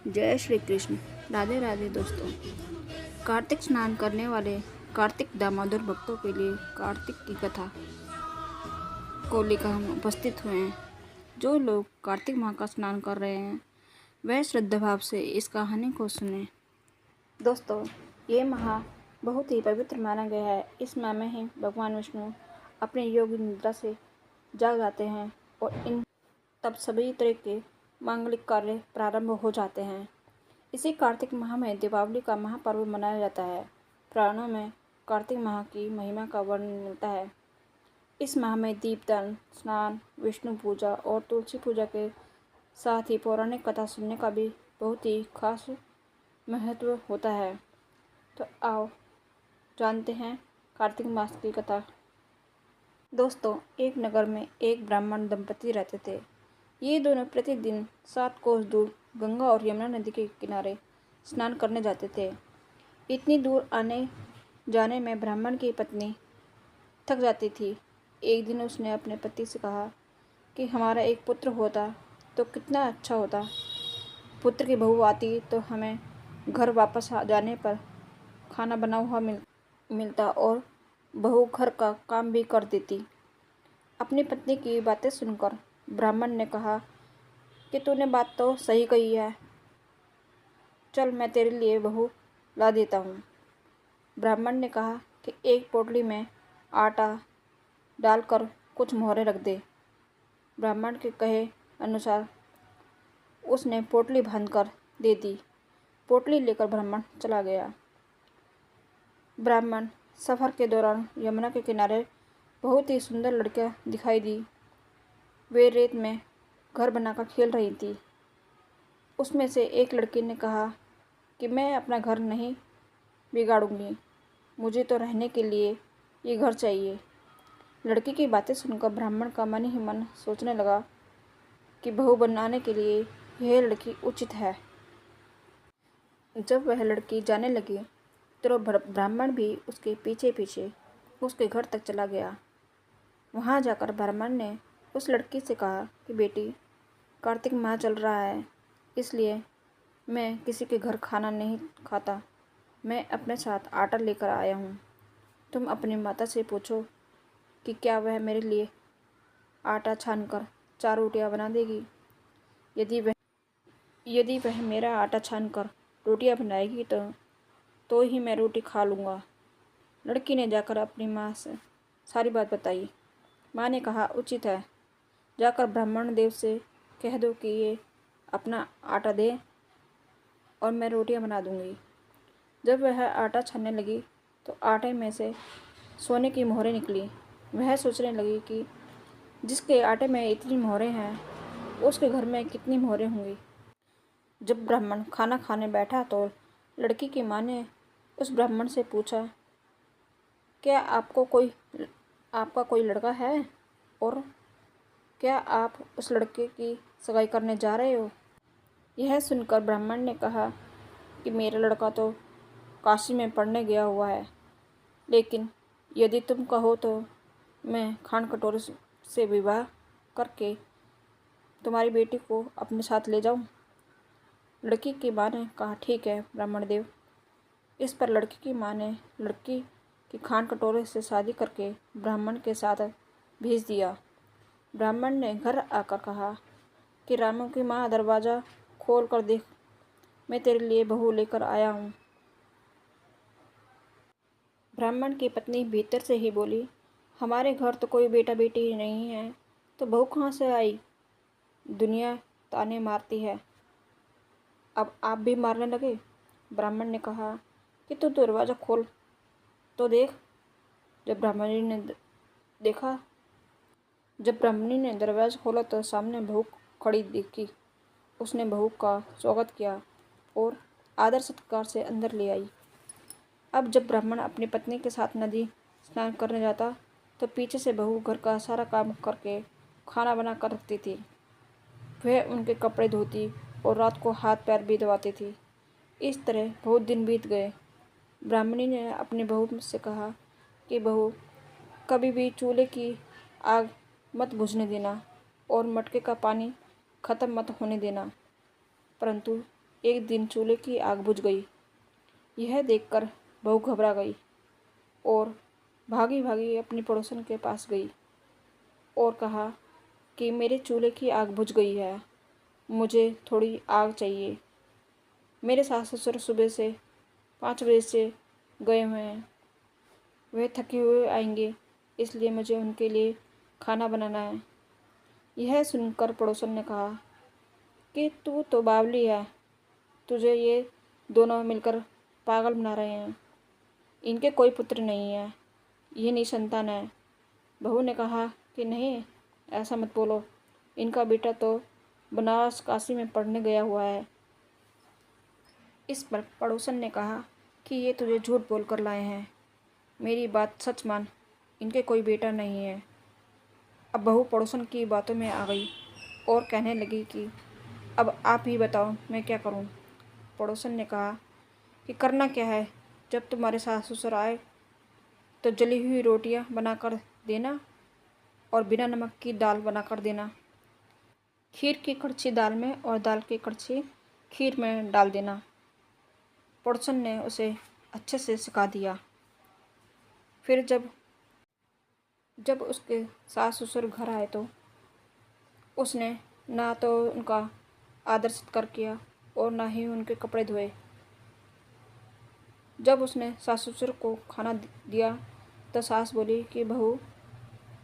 जय श्री कृष्ण। राधे राधे दोस्तों। कार्तिक स्नान करने वाले कार्तिक दामोदर भक्तों के लिए कार्तिक की कथा को लेकर हम उपस्थित हुए हैं। जो लोग कार्तिक माह का स्नान कर रहे हैं वह श्रद्धा भाव से इस कहानी को सुने। दोस्तों, ये माह बहुत ही पवित्र माना गया है। इस माह में ही भगवान विष्णु अपने योग निद्रा से जाग जाते हैं और इन तब सभी तरह के मांगलिक कार्य प्रारंभ हो जाते हैं। इसी कार्तिक माह में दीपावली का महापर्व मनाया जाता है। पुराणों में कार्तिक माह की महिमा का वर्णन मिलता है। इस माह में दीपदान, स्नान, विष्णु पूजा और तुलसी पूजा के साथ ही पौराणिक कथा सुनने का भी बहुत ही खास महत्व होता है। तो आओ जानते हैं कार्तिक मास की कथा। दोस्तों, एक नगर में एक ब्राह्मण दंपति रहते थे। ये दोनों प्रतिदिन 7 कोस दूर गंगा और यमुना नदी के किनारे स्नान करने जाते थे। इतनी दूर आने जाने में ब्राह्मण की पत्नी थक जाती थी। एक दिन उसने अपने पति से कहा कि हमारा एक पुत्र होता तो कितना अच्छा होता। पुत्र की बहू आती तो हमें घर वापस आ जाने पर खाना बना हुआ मिलता और बहू घर का काम भी कर देती। अपनी पत्नी की बातें सुनकर ब्राह्मण ने कहा कि तूने बात तो सही कही है, चल मैं तेरे लिए बहू ला देता हूँ। ब्राह्मण ने कहा कि एक पोटली में आटा डालकर कुछ मोहरें रख दे। ब्राह्मण के कहे अनुसार उसने पोटली बांधकर दे दी। पोटली लेकर ब्राह्मण चला गया। ब्राह्मण सफ़र के दौरान यमुना के किनारे बहुत ही सुंदर लड़कियां दिखाई दी। वे रेत में घर बनाकर खेल रही थी। उसमें से एक लड़की ने कहा कि मैं अपना घर नहीं बिगाड़ूंगी, मुझे तो रहने के लिए ये घर चाहिए। लड़की की बातें सुनकर ब्राह्मण का मन ही मन सोचने लगा कि बहू बनाने के लिए यह लड़की उचित है। जब वह लड़की जाने लगी तो ब्राह्मण भी उसके पीछे पीछे उसके घर तक चला गया। वहाँ जाकर ब्राह्मण ने उस लड़की से कहा कि बेटी, कार्तिक माह चल रहा है, इसलिए मैं किसी के घर खाना नहीं खाता। मैं अपने साथ आटा लेकर आया हूँ। तुम अपनी माता से पूछो कि क्या वह मेरे लिए आटा छानकर 4 रोटियाँ बना देगी। यदि वह मेरा आटा छानकर रोटियाँ बनाएगी तो ही मैं रोटी खा लूँगा। लड़की ने जाकर अपनी माँ से सारी बात बताई। माँ ने कहा उचित है, जाकर ब्राह्मण देव से कह दो कि ये अपना आटा दे और मैं रोटियां बना दूंगी। जब वह आटा छानने लगी तो आटे में से सोने की मोहरें निकली। वह सोचने लगी कि जिसके आटे में इतनी मोहरें हैं उसके घर में कितनी मोहरें होंगी। जब ब्राह्मण खाना खाने बैठा तो लड़की की माँ ने उस ब्राह्मण से पूछा, क्या आपका कोई लड़का है और क्या आप उस लड़के की सगाई करने जा रहे हो। यह सुनकर ब्राह्मण ने कहा कि मेरा लड़का तो काशी में पढ़ने गया हुआ है, लेकिन यदि तुम कहो तो मैं खान कटोरे से विवाह करके तुम्हारी बेटी को अपने साथ ले जाऊं। लड़की की माँ ने कहा ठीक है ब्राह्मण देव। इस पर लड़की की माँ ने लड़की की खान कटोरे से शादी करके ब्राह्मण के साथ भेज दिया। ब्राह्मण ने घर आकर कहा कि रामू की माँ, दरवाज़ा खोल कर देख, मैं तेरे लिए बहू लेकर आया हूँ। ब्राह्मण की पत्नी भीतर से ही बोली, हमारे घर तो कोई बेटा बेटी नहीं है, तो बहू कहाँ से आई। दुनिया ताने मारती है, अब आप भी मारने लगे। ब्राह्मण ने कहा कि तू दरवाज़ा खोल तो देख। जब ब्राह्मणी ने देखा जब ब्राह्मणी ने दरवाज़ा खोला तो सामने बहू खड़ी दिखी। उसने बहू का स्वागत किया और आदर सत्कार से अंदर ले आई। अब जब ब्राह्मण अपनी पत्नी के साथ नदी स्नान करने जाता तो पीछे से बहू घर का सारा काम करके खाना बना कर रखती थी। वह उनके कपड़े धोती और रात को हाथ पैर भी धोती थी। इस तरह बहुत दिन बीत गए। ब्राह्मणी ने अपनी बहू से कहा कि बहू, कभी भी चूल्हे की आग मत बुझने देना और मटके का पानी ख़त्म मत होने देना। परंतु एक दिन चूल्हे की आग बुझ गई। यह देखकर बहू घबरा गई और भागी भागी अपनी पड़ोसन के पास गई और कहा कि मेरे चूल्हे की आग बुझ गई है, मुझे थोड़ी आग चाहिए। मेरे सास ससुर सुबह से 5 बजे से गए हुए हैं, वे थके हुए आएंगे, इसलिए मुझे उनके लिए खाना बनाना है। यह सुनकर पड़ोसन ने कहा कि तू तो बावली है, तुझे ये दोनों मिलकर पागल बना रहे हैं। इनके कोई पुत्र नहीं है, ये निसंतान है। बहू ने कहा कि नहीं, ऐसा मत बोलो, इनका बेटा तो बनारस काशी में पढ़ने गया हुआ है। इस पर पड़ोसन ने कहा कि ये तुझे झूठ बोल कर लाए हैं, मेरी बात सच मान, इनके कोई बेटा नहीं है। अब बहू पड़ोसन की बातों में आ गई और कहने लगी कि अब आप ही बताओ मैं क्या करूं। पड़ोसन ने कहा कि करना क्या है, जब तुम्हारे सास ससुर आए तो जली हुई रोटियां बनाकर देना और बिना नमक की दाल बनाकर देना। खीर की कड़छी दाल में और दाल की कड़छी खीर में डाल देना। पड़ोसन ने उसे अच्छे से सिखा दिया। फिर जब उसके सास ससुर घर आए तो उसने ना तो उनका आदर सत्कार किया और ना ही उनके कपड़े धोए। जब उसने सास ससुर को खाना दिया तो सास बोली कि बहू,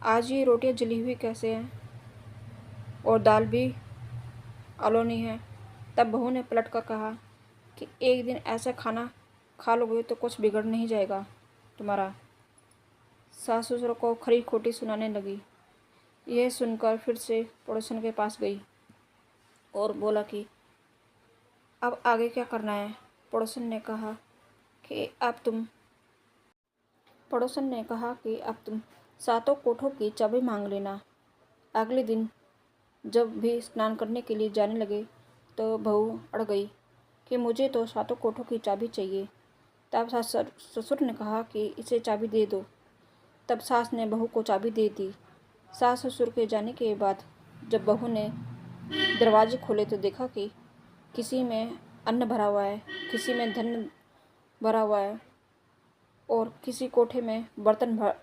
आज ये रोटियां जली हुई कैसे हैं और दाल भी अलोनी है। तब बहू ने पलट कर कहा कि एक दिन ऐसा खाना खा लोगे तो कुछ बिगड़ नहीं जाएगा तुम्हारा। सास ससुर को खरी खोटी सुनाने लगी। यह सुनकर फिर से पड़ोसन के पास गई और बोला कि अब आगे क्या करना है। पड़ोसन ने कहा कि अब तुम सातों कोठों की चाबी मांग लेना। अगले दिन जब भी स्नान करने के लिए जाने लगे तो बहू अड़ गई कि मुझे तो सातों कोठों की चाबी चाहिए। तब सास ससुर ने कहा कि इसे चाबी दे दो। तब सास ने बहू को चाबी दे दी। सास ससुर के जाने के बाद जब बहू ने दरवाजे खोले तो देखा कि किसी में अन्न भरा हुआ है, किसी में धन भरा हुआ है और किसी कोठे में बर्तन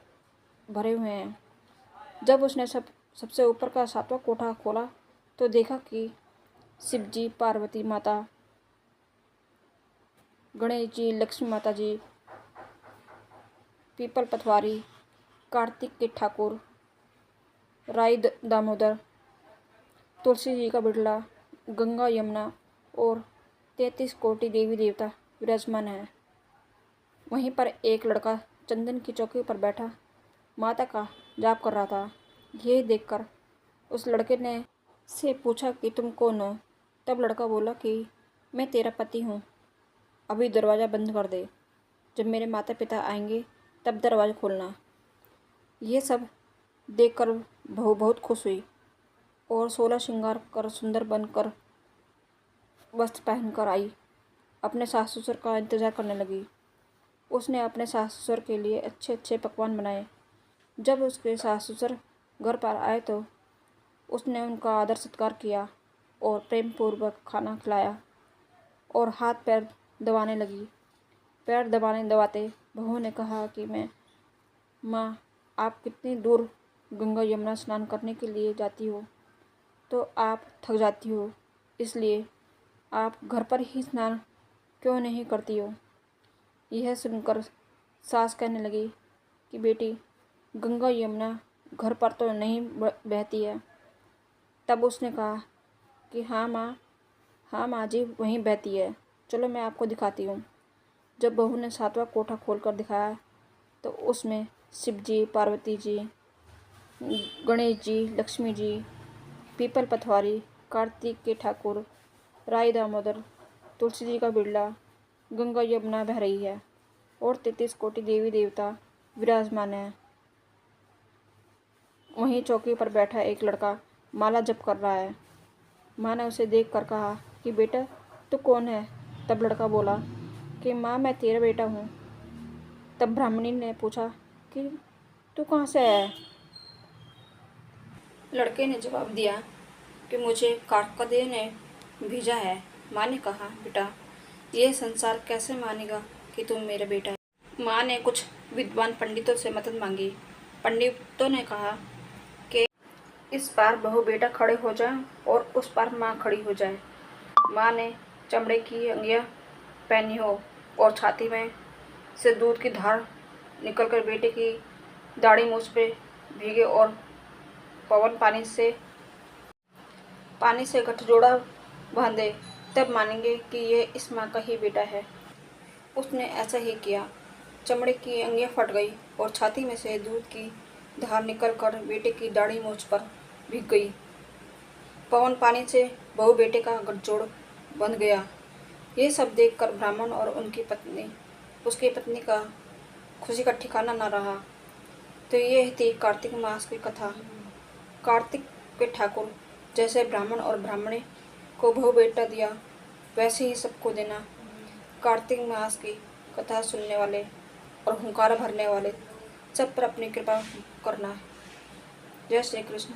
भरे हुए हैं। जब उसने सबसे ऊपर का 7वां कोठा खोला तो देखा कि शिव जी, पार्वती माता, गणेश जी, लक्ष्मी माता जी, पीपल पथवारी, कार्तिक के ठाकुर, राई दामोदर, तुलसी जी का बिड़ला, गंगा यमुना और 33 कोटि देवी देवता विराजमान है। वहीं पर एक लड़का चंदन की चौकी पर बैठा माता का जाप कर रहा था। यह देखकर उस लड़के ने से पूछा कि तुम कौन हो। तब लड़का बोला कि मैं तेरा पति हूँ, अभी दरवाज़ा बंद कर दे, जब मेरे माता पिता आएंगे तब दरवाज़ा खोलना। ये सब देखकर बहू बहुत खुश हुई और 16 श्रृंगार कर सुंदर बनकर वस्त्र पहनकर आई, अपने सास ससुर का इंतज़ार करने लगी। उसने अपने सास ससुर के लिए अच्छे अच्छे पकवान बनाए। जब उसके सास ससुर घर पर आए तो उसने उनका आदर सत्कार किया और प्रेम पूर्वक खाना खिलाया और हाथ पैर दबाने लगी। पैर दबाते बहू ने कहा कि माँ, आप कितनी दूर गंगा यमुना स्नान करने के लिए जाती हो तो आप थक जाती हो, इसलिए आप घर पर ही स्नान क्यों नहीं करती हो। यह सुनकर सास कहने लगी कि बेटी, गंगा यमुना घर पर तो नहीं बहती है। तब उसने कहा कि हाँ माँ जी, वहीं बहती है, चलो मैं आपको दिखाती हूँ। जब बहू ने 7वां कोठा खोलकर दिखाया तो उसमें शिव जी, पार्वती जी, गणेश जी, लक्ष्मी जी, पीपल पथवारी, कार्तिक के ठाकुर, राई दामोदर, तुलसी जी का बिड़ला, गंगा यमुना बह रही है और 33 कोटि देवी देवता विराजमान है। वहीं चौकी पर बैठा एक लड़का माला जप कर रहा है। माँ ने उसे देख कर कहा कि बेटा, तू कौन है। तब लड़का बोला कि माँ, मैं तेरा बेटा हूँ। तब ब्राह्मणी ने पूछा कि तू कहाँ से आया है। लड़के ने जवाब दिया कि मुझे कार्तिकेय ने भेजा है, माँ ने कहा, बेटा, यह संसार कैसे मानेगा कि तुम मेरा बेटा है। माँ ने कुछ विद्वान पंडितों से मदद मांगी। पंडितों ने कहा कि इस पार बहू बेटा खड़े हो जाए और उस पार माँ खड़ी हो जाए। माँ ने चमड़े की अंगियाँ पहनी हो और छाती में से दूध की धार निकलकर बेटे की दाढ़ी मूछ पे भीगे और पवन पानी से गठजोड़ा बांधे, तब मानेंगे कि यह इस माँ का ही बेटा है। उसने ऐसा ही किया। चमड़े की अंगियाँ फट गई और छाती में से दूध की धार निकलकर बेटे की दाढ़ी मूछ पर भीग गई। पवन पानी से बहू बेटे का गठजोड़ बंध गया। ये सब देखकर ब्राह्मण और उसकी पत्नी का खुशी का ठिकाना न रहा। तो ये थी कार्तिक मास की कथा। कार्तिक के ठाकुर जैसे ब्राह्मण और ब्राह्मणी को बहू बेटा दिया, वैसे ही सबको देना। कार्तिक मास की कथा सुनने वाले और हुंकार भरने वाले सब पर अपनी कृपा करना। जय श्री कृष्ण।